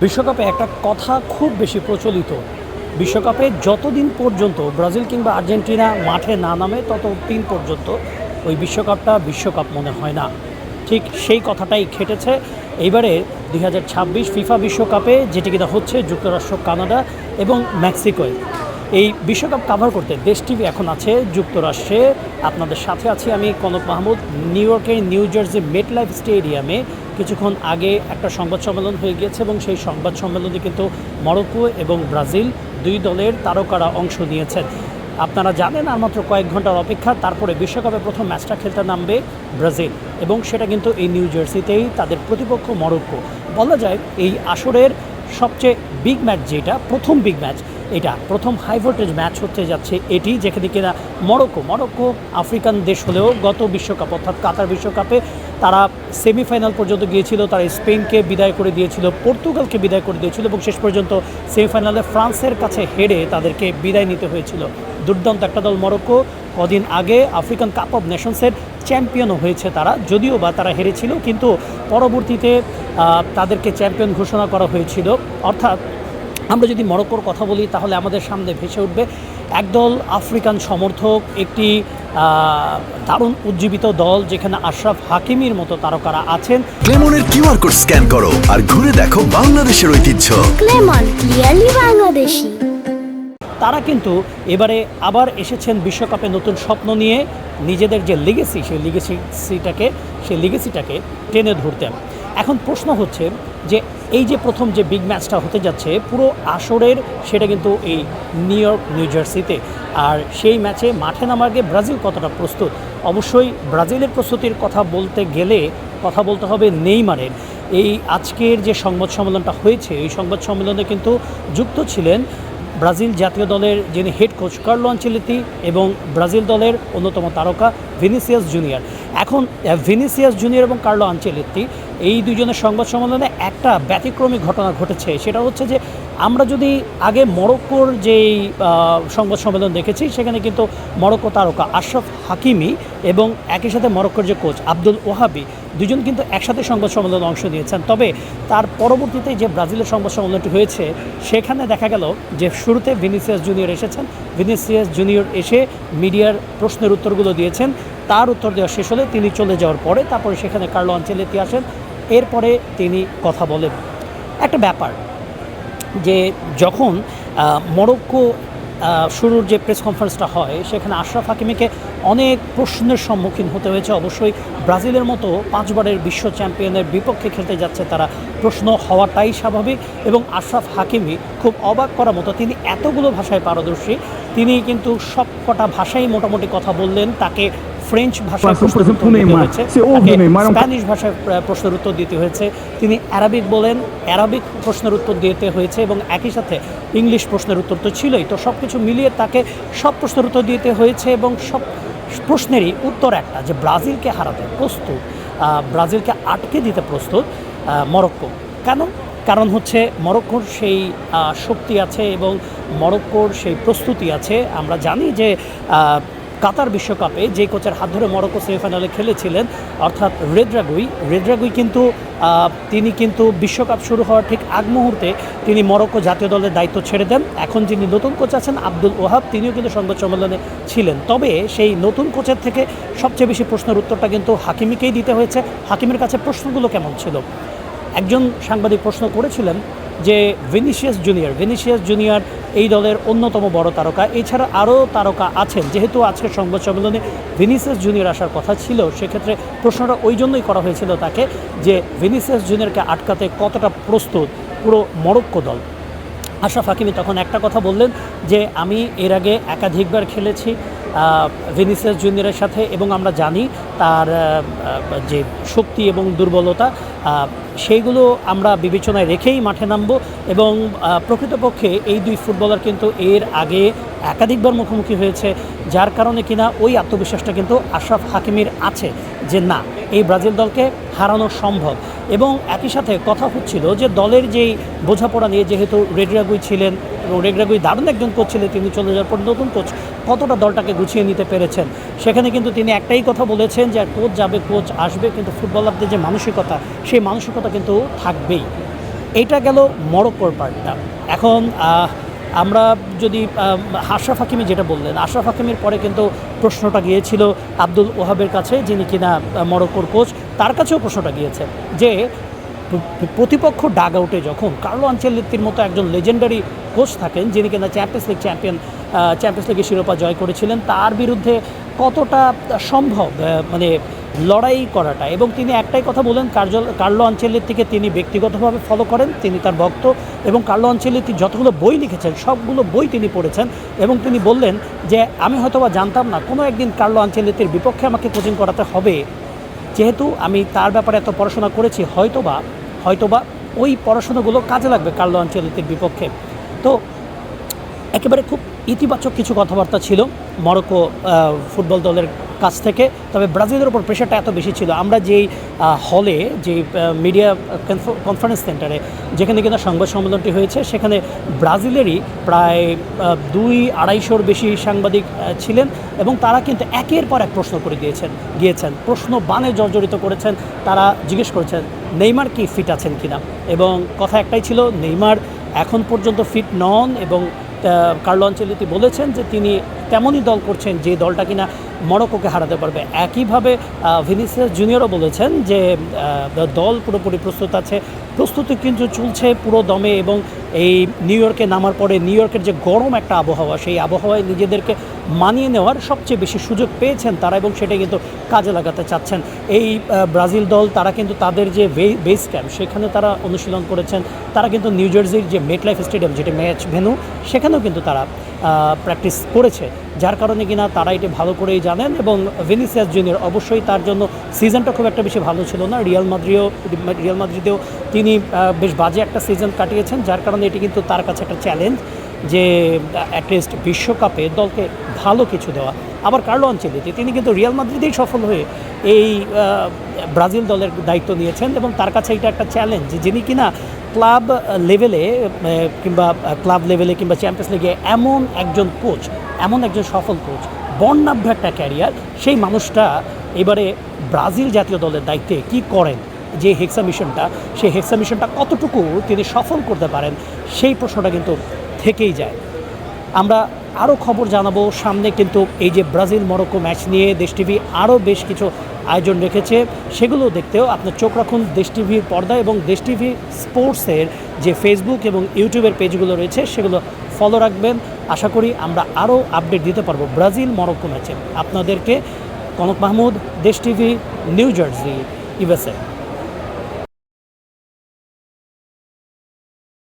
বিশ্বকাপে একটা কথা খুব বেশি প্রচলিত। বিশ্বকাপে যতদিন পর্যন্ত ব্রাজিল কিংবা আর্জেন্টিনা মাঠে না নামে ততদিন পর্যন্ত ওই বিশ্বকাপটা বিশ্বকাপ মনে হয় না। ঠিক সেই কথাটাই খেটেছে এইবারে 2026 ফিফা বিশ্বকাপে, যেটি কিনা হচ্ছে যুক্তরাষ্ট্র, কানাডা এবং মেক্সিকোয়। এই বিশ্বকাপ কাভার করতে দেশ টিভি এখন আছে যুক্তরাষ্ট্রে। আপনাদের সাথে আছি আমি কনক মাহমুদ। নিউ ইয়র্কের নিউ জার্সি মেটলাইফ স্টেডিয়ামে কিছুক্ষণ আগে একটা সংবাদ সম্মেলন হয়ে গিয়েছে এবং সেই সংবাদ সম্মেলনে কিন্তু মরক্কো এবং ব্রাজিল দুই দলের তারকারা অংশ নিয়েছেন। আপনারা জানেন আর মাত্র কয়েক ঘন্টার অপেক্ষা, তারপরে বিশ্বকাপে প্রথম ম্যাচটা খেলতে নামবে ব্রাজিল এবং সেটা কিন্তু এই নিউ জার্সিতেই, তাদের প্রতিপক্ষ মরক্কো। বলা যায় এই আসরের সবচেয়ে বিগ ম্যাচ, যেটা প্রথম বিগ ম্যাচ, এটা প্রথম হাই ভোল্টেজ ম্যাচ হতে যাচ্ছে এটি, যেখানে কিনা মরক্কো আফ্রিকান দেশ হলেও গত বিশ্বকাপ অর্থাৎ কাতার বিশ্বকাপে তারা সেমিফাইনাল পর্যন্ত গিয়েছিল। তারা স্পেনকে বিদায় করে দিয়েছিল, পর্তুগালকে বিদায় করে দিয়েছিল এবং শেষ পর্যন্ত সেমিফাইনালে ফ্রান্সের কাছে হেরে তাদেরকে বিদায় নিতে হয়েছিল। দুর্দান্ত একটা দল মরক্কো। কদিন আগে আফ্রিকান কাপ অফ নেশনসের চ্যাম্পিয়নও হয়েছে তারা, যদিও বা তারা হেরেছিল, কিন্তু পরবর্তীতে তাদেরকে চ্যাম্পিয়ন ঘোষণা করা হয়েছিল। অর্থাৎ আমরা যদি মরক্কোর কথা বলি তাহলে আমাদের সামনে ভেসে উঠবে একদল আফ্রিকান সমর্থক, একটি দারুণ উজ্জীবিত দল, যেখানে আশরাফ হাকিমির মতো তারকারা আছেন। ক্লেমনের কিউআর কোড স্ক্যান করো আর ঘুরে দেখো বাংলাদেশের ঐতিহ্য। ক্লেমন ক্লিয়ারলি বাংলাদেশি। তারা কিন্তু এবারে আবার এসেছেন বিশ্বকাপে নতুন স্বপ্ন নিয়ে, নিজেদের যে লিগেসি সেই লিগেসিটাকে টেনে ধরতেন। এখন প্রশ্ন হচ্ছে যে এই যে প্রথম যে বিগ ম্যাচটা হতে যাচ্ছে পুরো আসরের, সেটা কিন্তু এই নিউ জার্সিতে। আর সেই ম্যাচে মাঠে নামার আগে ব্রাজিল কতটা প্রস্তুত? অবশ্যই ব্রাজিলের প্রস্তুতির কথা বলতে গেলে কথা বলতে হবে নেইমারের। এই আজকের যে সংবাদ সম্মেলনটা হয়েছে, এই সংবাদ সম্মেলনে কিন্তু যুক্ত ছিলেন ব্রাজিল জাতীয় দলের যিনি হেড কোচ কার্লো আনচেলত্তি এবং ব্রাজিল দলের অন্যতম তারকা ভিনিসিয়াস জুনিয়র। এখন ভিনিসিয়াস জুনিয়র এবং কার্লো আনচেলত্তি এই দুজনের সংবাদ সম্মেলনে একটা ব্যতিক্রমী ঘটনা ঘটেছে। সেটা হচ্ছে যে আমরা যদি আগে মরক্কোর যেই সংবাদ সম্মেলন দেখেছি, সেখানে কিন্তু মরক্কো তারকা আশরাফ হাকিমি এবং একই সাথে মরক্কোর যে কোচ আব্দুল ওহাবি দুজন কিন্তু একসাথে সংবাদ সম্মেলনে অংশ নিয়েছেন। তবে তার পরবর্তীতে যে ব্রাজিলের সংবাদ সম্মেলনটি হয়েছে, সেখানে দেখা গেল যে শুরুতে ভিনিসিয়াস জুনিয়র এসেছেন। ভিনিসিয়াস জুনিয়র এসে মিডিয়ার প্রশ্নের উত্তরগুলো দিয়েছেন। তার উত্তর দেওয়া শেষ হলে তিনি চলে যাওয়ার পরে তারপরে সেখানে কার্লো আনচেলত্তি আসেন। এরপরে তিনি কথা বলেন। একটা ব্যাপার যে যখন মরক্কো শুরুর যে প্রেস কনফারেন্সটা হয়, সেখানে আশরাফ হাকিমিকে অনেক প্রশ্নের সম্মুখীন হতে হয়েছে। অবশ্যই ব্রাজিলের মতো 5 বারের বিশ্ব চ্যাম্পিয়নের বিপক্ষে খেলতে যাচ্ছে তারা, প্রশ্ন হওয়াটাই স্বাভাবিক। এবং আশরাফ হাকিমি খুব অবাক করার মতো, তিনি এতগুলো ভাষায় পারদর্শী, তিনি কিন্তু সব কটা ভাষাই মোটামুটি কথা বললেন। তাকে ফ্রেঞ্চ ভাষায় প্রশ্নের উত্তর দিতে হয়েছে, স্প্যানিশ ভাষায় প্রশ্নের উত্তর দিতে হয়েছে, তিনি অ্যারাবিক বলেন, অ্যারাবিক প্রশ্নের উত্তর দিতে হয়েছে এবং একই সাথে ইংলিশ প্রশ্নের উত্তর তো ছিলই। তো সব কিছু মিলিয়ে তাকে সব প্রশ্নের উত্তর দিতে হয়েছে এবং সব প্রশ্নেরই উত্তর একটা, যে ব্রাজিলকে হারাতে প্রস্তুত, ব্রাজিলকে আটকে দিতে প্রস্তুত মরক্কো। কারণ হচ্ছে মরক্কোর সেই শক্তি আছে এবং মরক্কোর সেই প্রস্তুতি আছে। আমরা জানি যে কাতার বিশ্বকাপে যে কোচের হাত ধরে মরক্কো সেমিফাইনালে খেলেছিলেন, অর্থাৎ রেদ্রাগুই কিন্তু তিনি কিন্তু বিশ্বকাপ শুরু হওয়ার ঠিক আগ মুহূর্তে তিনি মরক্কো জাতীয় দলের দায়িত্ব ছেড়ে দেন। এখন যিনি নতুন কোচ আছেন আব্দুল ওহাব, তিনিও কিন্তু সংবাদ সম্মেলনে ছিলেন। তবে সেই নতুন কোচের থেকে সবচেয়ে বেশি প্রশ্নের উত্তরটা কিন্তু হাকিমিকেই দিতে হয়েছে। হাকিমের কাছে প্রশ্নগুলো কেমন ছিল? একজন সাংবাদিক প্রশ্ন করেছিলেন যে ভিনিসিয়াস জুনিয়র এই দলের অন্যতম বড় তারকা, এছাড়া আরও তারকা আছেন। যেহেতু আজকের সংবাদ সম্মেলনে ভিনিসিয়াস জুনিয়র আসার কথা ছিল, সেক্ষেত্রে প্রশ্নটা ওই জন্যই করা হয়েছিল তাকে, যে ভিনিসিয়াস জুনিয়রকে আটকাতে কতটা প্রস্তুত পুরো মরক্কো দল। আশরাফ হাকিমি তখন একটা কথা বললেন যে আমি এর আগে একাধিকবার খেলেছি ভিনিসিয়াস জুনিয়রের সাথে এবং আমরা জানি তার যে শক্তি এবং দুর্বলতা, সেইগুলো আমরা বিবেচনায় রেখেই মাঠে নামব। এবং প্রকৃতপক্ষে এই দুই ফুটবলার কিন্তু এর আগে একাধিকবার মুখোমুখি হয়েছে, যার কারণে কিনা ওই আত্মবিশ্বাসটা কিন্তু আশরাফ হাকিমির আছে যে না, এই ব্রাজিল দলকে হারানো সম্ভব। এবং একই সাথে কথা হচ্ছিল যে দলের যেই বোঝাপড়া নিয়ে, যেহেতু রেদ্রাগুই ছিলেন এবং রেদ্রাগুই দারুণ একজন কোচ ছিলেন, তিনি চলে যাওয়ার পর নতুন কোচ কতটা দলটাকে গুছিয়ে নিতে পেরেছেন। সেখানে কিন্তু তিনি একটাই কথা বলেছেন যে কোচ যাবে, কোচ আসবে, কিন্তু ফুটবলারদের যে মানসিকতা, সেই মানসিকতা কিন্তু থাকবেই। এইটা গেল মরক্কোর পার্টটা। এখন আমরা যদি আশরাফ হাকিমি যেটা বললেন, আশরাফ হাকিমের পরে কিন্তু প্রশ্নটা গিয়েছিল আব্দুল ওহাবের কাছে, যিনি কিনা মরক্কোর কোচ, তার কাছেও প্রশ্নটা গিয়েছে যে প্রতিপক্ষ ডাগ আউটে যখন কার্লো আনচেলত্তির মতো একজন লেজেন্ডারি কোচ থাকেন, যিনি কিনা চ্যাম্পিয়ন্স লিগের শিরোপা জয় করেছিলেন, তার বিরুদ্ধে কতটা সম্ভব মানে লড়াই করাটা। এবং তিনি একটাই কথা বলেন, কার্লো আনচেলত্তিকে তিনি ব্যক্তিগতভাবে ফলো করেন, তিনি তার ভক্ত, এবং কার্লো আনচেলত্তি যতগুলো বই লিখেছেন সবগুলো বই তিনি পড়েছেন। এবং তিনি বললেন যে আমি হয়তোবা জানতাম না কোনো একদিন কার্লো আনচেলত্তির বিপক্ষে আমাকে কোচিং করাতে হবে, যেহেতু আমি তার ব্যাপারে এত পড়াশোনা করেছি, হয়তোবা ওই পড়াশোনাগুলো কাজে লাগবে কার্লো আনচেলত্তির বিপক্ষে। তো একেবারে খুব ইতিবাচক কিছু কথাবার্তা ছিল মরক্কো ফুটবল দলের কাছ থেকে। তবে ব্রাজিলের ওপর প্রেশারটা এত বেশি ছিল। আমরা যেই হলে, যে মিডিয়া কনফারেন্স সেন্টারে যেখানে কিনা সংবাদ সম্মেলনটি হয়েছে, সেখানে ব্রাজিলেরই প্রায় 200-250 বেশি সাংবাদিক ছিলেন, এবং তারা কিন্তু একের পর এক প্রশ্ন করে গিয়েছেন, প্রশ্ন বানে জর্জরিত করেছেন। তারা জিজ্ঞেস করেছেন নেইমার কি ফিট আছেন কিনা, এবং কথা একটাই ছিল নেইমার এখন পর্যন্ত ফিট নন। এবং কার্লো আনচেলত্তি বলেছেন যে তিনি তেমনই দল করছেন যে দলটা কিনা মরক্কোকে হারাতে পারবে। একইভাবে ভিনিসিয়াস জুনিয়রও বলেছেন যে দল পুরোপুরি প্রস্তুত আছে, প্রস্তুতি কিন্তু চলছে পুরো দমে। এবং এই নিউ ইয়র্কে নামার পরে নিউ ইয়র্কের যে গরম একটা আবহাওয়া, সেই আবহাওয়ায় নিজেদেরকে মানিয়ে নেওয়ার সবচেয়ে বেশি সুযোগ পেয়েছেন তারা, এবং সেটা কিন্তু কাজে লাগাতে চাচ্ছেন। এই ব্রাজিল দল, তারা কিন্তু তাদের যে বেস ক্যাম্প, সেখানে তারা অনুশীলন করেছেন। তারা কিন্তু নিউ জার্সির যে মেটলাইফ স্টেডিয়াম, যেটা ম্যাচ ভেন্যু, সেখানেও কিন্তু তারা প্র্যাকটিস করেছে, যার কারণে কিনা তারা এটি ভালো করেই জানেন। এবং ভিনিসিয়াস জুনিয়র অবশ্যই, তার জন্য সিজনটা খুব একটা বেশি ভালো ছিল না। রিয়াল মাদ্রিদেও তিনি বেশ বাজে একটা সিজন কাটিয়েছেন, যার কারণে এটি কিন্তু তার কাছে একটা চ্যালেঞ্জ যে অ্যাটলিস্ট বিশ্বকাপে দলকে ভালো কিছু দেওয়া। আবার কার্লো আনচেলত্তি, তিনি কিন্তু রিয়াল মাদ্রিদেই সফল হয়ে এই ব্রাজিল দলের দায়িত্ব নিয়েছেন, এবং তার কাছে এটা একটা চ্যালেঞ্জ, যিনি কিনা ক্লাব লেভেলে কিংবা চ্যাম্পিয়ন্স লিগে এমন একজন কোচ, এমন একজন সফল কোচ, বর্ণাঢ্য একটা ক্যারিয়ার, সেই মানুষটা এবারে ব্রাজিল জাতীয় দলের দায়িত্বে কি করেন, যে সেই হেক্সা মিশনটা কতটুকু তিনি সফল করতে পারেন, সেই প্রশ্নটা কিন্তু থেকেই যায়। আমরা আরও খবর জানাবো সামনে, কিন্তু এই যে ব্রাজিল মরক্কো ম্যাচ নিয়ে দেশ টিভি আরও বেশ কিছু আয়োজন রেখেছে, সেগুলো দেখতেও আপনার চোখ রাখুন দেশ টিভির পর্দায়, এবং দেশ টিভি স্পোর্টসের যে ফেসবুক এবং ইউটিউবের পেজগুলো রয়েছে সেগুলো ফলো রাখবেন। আশা করি আমরা আরও আপডেট দিতে পারবো ব্রাজিল মরক্কো ম্যাচে আপনাদেরকে। কনক মাহমুদ, দেশ টিভি, নিউ জার্সি, ইউএসএ।